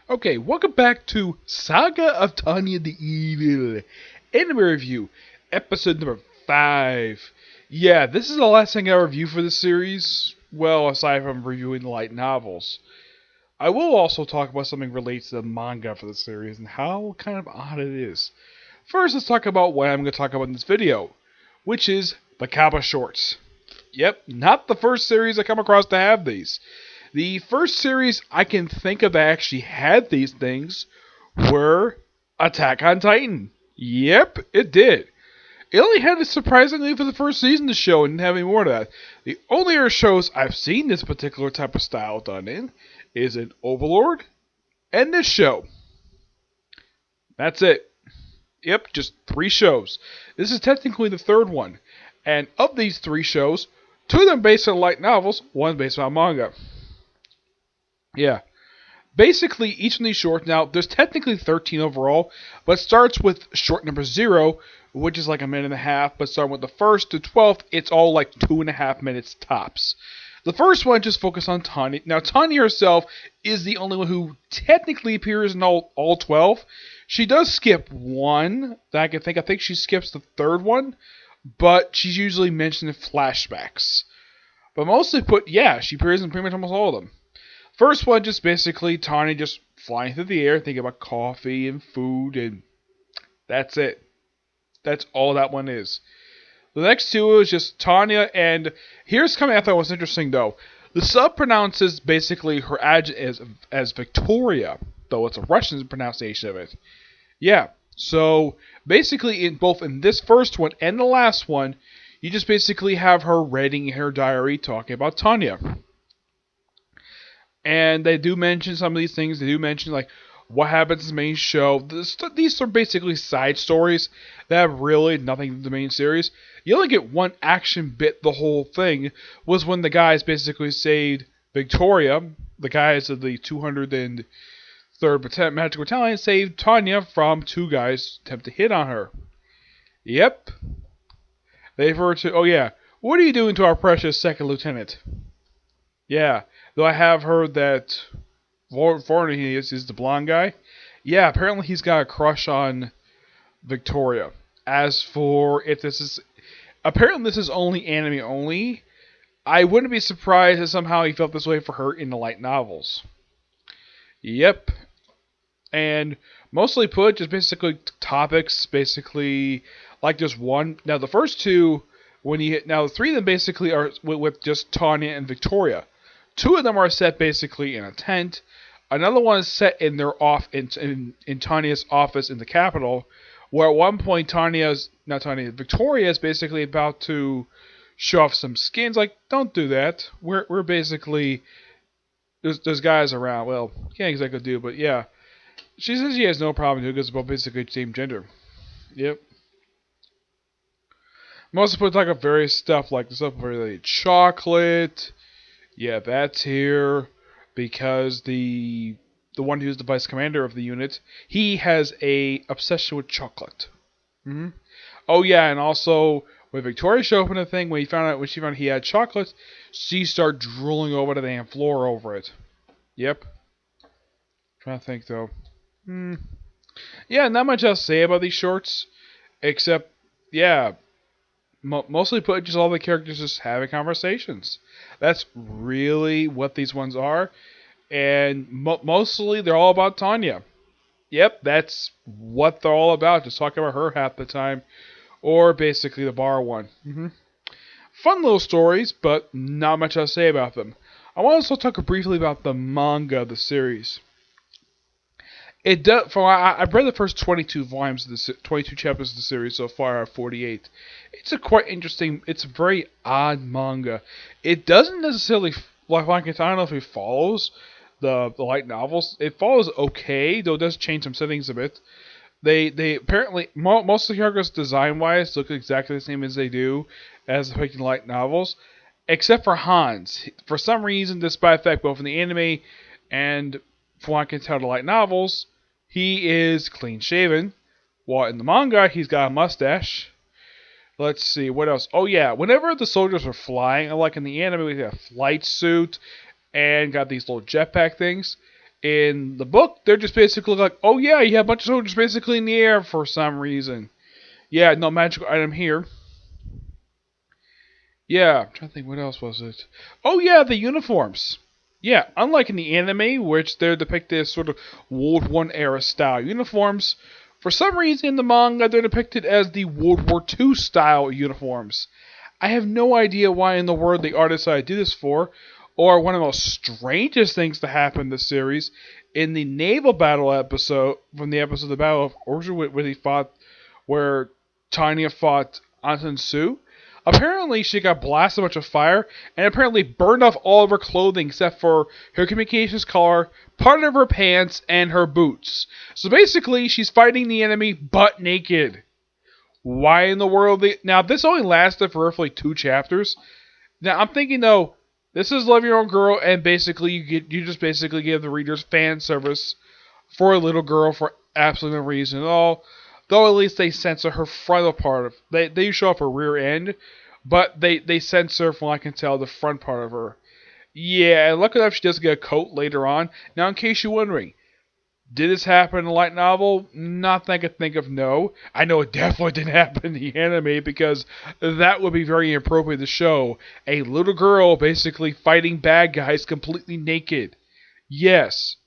Okay, welcome back to Saga of Tanya the Evil Anime Review, episode number 5. Yeah, this is the last thing I review for this series, well, aside from reviewing the light novels. I will also talk about something related to the manga for the series and how kind of odd it is. First, let's talk about what I'm going to talk about in this video, which is the Kaabah shorts. Yep, not the first series I come across to have these. The first series I can think of that actually had these things were Attack on Titan. Yep, it did. It only had it surprisingly for the first season of the show and didn't have any more of that. The only other shows I've seen this particular type of style done in is in Overlord and this show. That's it. Yep, just 3 shows. This is technically the third one. And of these 3 shows, 2 of them based on light novels, 1 based on manga. Yeah. Basically, each of these shorts, now, there's technically 13 overall, but it starts with short number 0, which is like a minute and a half, but starting with the 1st to 12th, it's all like 2.5 minutes tops. The first one just focuses on Tanya. Now, Tanya herself is the only one who technically appears in all 12. She does skip one that I can think. I think she skips the 3rd one, but she's usually mentioned in flashbacks. But mostly she appears in pretty much almost all of them. First one, just basically Tanya just flying through the air, thinking about coffee and food, and that's it. That's all that one is. The next 2 is just Tanya, and here's something I thought was interesting, though. The sub pronounces basically her adjective as Victoria, though it's a Russian pronunciation of it. Yeah, so basically in both in this first one and the last one, you just basically have her writing in her diary talking about Tanya. And they do mention some of these things. They do mention, like, what happens in the main show. These are basically side stories that have really nothing to do with the main series. You only get one action bit the whole thing, was when the guys basically saved Victoria, the guys of the 203rd Magical Battalion, saved Tanya from 2 guys attempt to hit on her. Yep. They refer to, oh yeah, what are you doing to our precious 2nd Lieutenant? Yeah. Though I have heard that Varner is the blonde guy. Yeah, apparently he's got a crush on Victoria. As for if this is... Apparently this is only anime only. I wouldn't be surprised if somehow he felt this way for her in the light novels. Yep. And mostly put, just basically topics, basically like just one. Now the first 2, now the 3 of them basically are with just Tanya and Victoria. 2 of them are set basically in a tent. Another one is set in in Tanya's office in the capital, where at one point Victoria is basically about to show off some skins. Like, don't do that. We're basically there's guys around. Well, can't exactly do, but yeah. She says she has no problem doing it because it's both basically the same gender. Yep. Most put like various stuff like the stuff related to chocolate. Yeah, that's here because the one who's the vice commander of the unit, he has a obsession with chocolate. Mm-hmm. Oh yeah, and also when Victoria showed up in the thing, when she found out he had chocolate, she started drooling over the damn floor over it. Yep. Trying to think though. Yeah, not much else to say about these shorts, except mostly put just all the characters just having conversations. That's really what these ones are. And mostly they're all about Tanya. Yep, that's what they're all about. Just talking about her half the time. Or basically the bar one. Fun little stories, but not much else to say about them. I want to also talk briefly about the manga of the series. It does. I've read the first 22 volumes of the 22 chapters of the series so far. 48. It's a quite interesting. It's a very odd manga. It doesn't necessarily I don't know if it follows the light novels. It follows okay, though it does change some settings a bit. They apparently most of the characters design wise look exactly the same as they do as the picking light novels, except for Hans. For some reason, despite the fact both in the anime and from what I can tell the light novels, he is clean shaven, while in the manga he's got a mustache. Let's see, what else? Oh yeah, whenever the soldiers are flying, like in the anime we have a flight suit and got these little jetpack things. In the book, they're just basically like, oh yeah, you have a bunch of soldiers basically in the air for some reason. Yeah, no magical item here. Yeah, I'm trying to think what else was it. Oh yeah, the uniforms. Yeah, unlike in the anime, which they're depicted as sort of World War era style uniforms, for some reason in the manga they're depicted as the World War II style uniforms. I have no idea why in the world the artist decided to do this for, or one of the most strangest things to happen in the series. In the naval battle episode, from the episode of the Battle of Orchard, where Tanya fought Anton Su, apparently she got blasted with a bunch of fire and apparently burned off all of her clothing except for her communications collar, part of her pants, and her boots. So basically, she's fighting the enemy butt naked. Why in the world? Now, this only lasted for roughly 2 chapters. Now, I'm thinking, though, this is Love Your Own Girl, and basically, you just basically give the readers fan service for a little girl for absolutely no reason at all. Though at least they censor her frontal part of they show off her rear end, but they censor, from what I can tell, the front part of her. Yeah, and luckily enough, she does get a coat later on. Now, in case you're wondering, did this happen in the light novel? Not that I could think of, no. I know it definitely didn't happen in the anime because that would be very inappropriate to show a little girl basically fighting bad guys completely naked. Yes.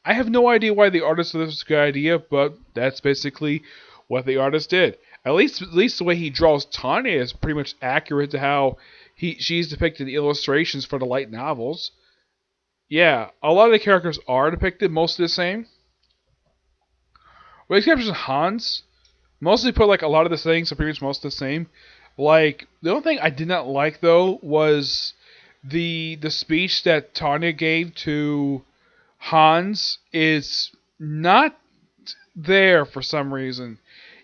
I have no idea why the artist thought this was a good idea, but that's basically what the artist did. At least the way he draws Tanya is pretty much accurate to how she's depicted in the illustrations for the light novels. Yeah, a lot of the characters are depicted mostly the same. With the exception of Hans, mostly put like a lot of the things are pretty much most the same. Like the only thing I did not like though was the speech that Tanya gave to Hans is not there for some reason.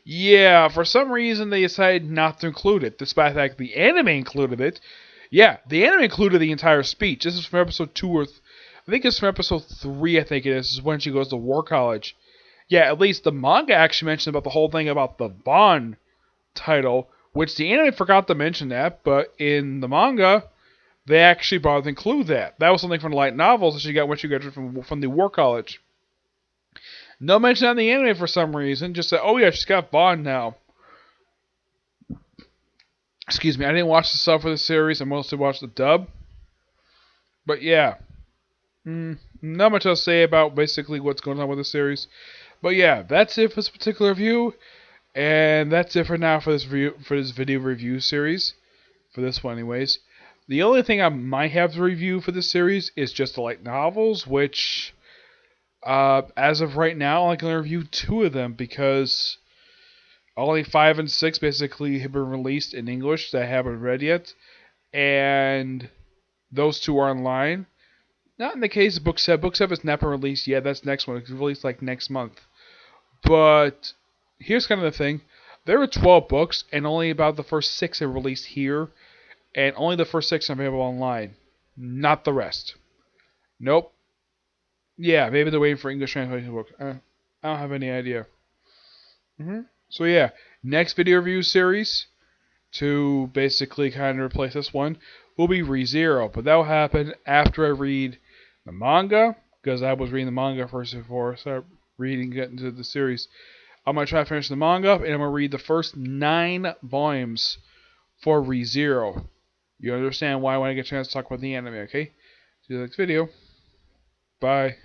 Yeah, for some reason they decided not to include it, despite the fact the anime included it. Yeah, the anime included the entire speech. This is from episode 2 or I think it's from episode 3, I think it is when she goes to War College. Yeah, at least the manga actually mentioned about the whole thing about the Bond title, which the anime forgot to mention that, but in the manga, they actually bothered to include that. That was something from the light novels that she got when she graduated from the War College. No mention on the anime for some reason, just said, oh yeah, she's got Bond now. Excuse me, I didn't watch the sub for the series, I mostly watched the dub. But yeah, not much else to say about basically what's going on with the series. But yeah, that's it for this particular review, and that's it for now for this video review series. For this one, anyways. The only thing I might have to review for this series is just the light novels, which, as of right now, I can only review 2 of them because only 5 and 6 basically have been released in English that I haven't read yet, and those 2 are online. Not in the case of Book 7. Book 7 has not been released yet. That's next one. It's released like next month. But here's kind of the thing. There are 12 books, and only about the first 6 are released here, and only the first 6 are available online. Not the rest. Nope. Yeah, maybe they're waiting for English translation book. I don't have any idea. So yeah, next video review series to basically kind of replace this one will be ReZero, but that will happen after I read the manga, because I was reading the manga first before I start getting into the series. I'm going to try to finish the manga, and I'm going to read the first 9 volumes for ReZero. You understand why when I get a chance to talk about the anime, okay? See you next video. Bye.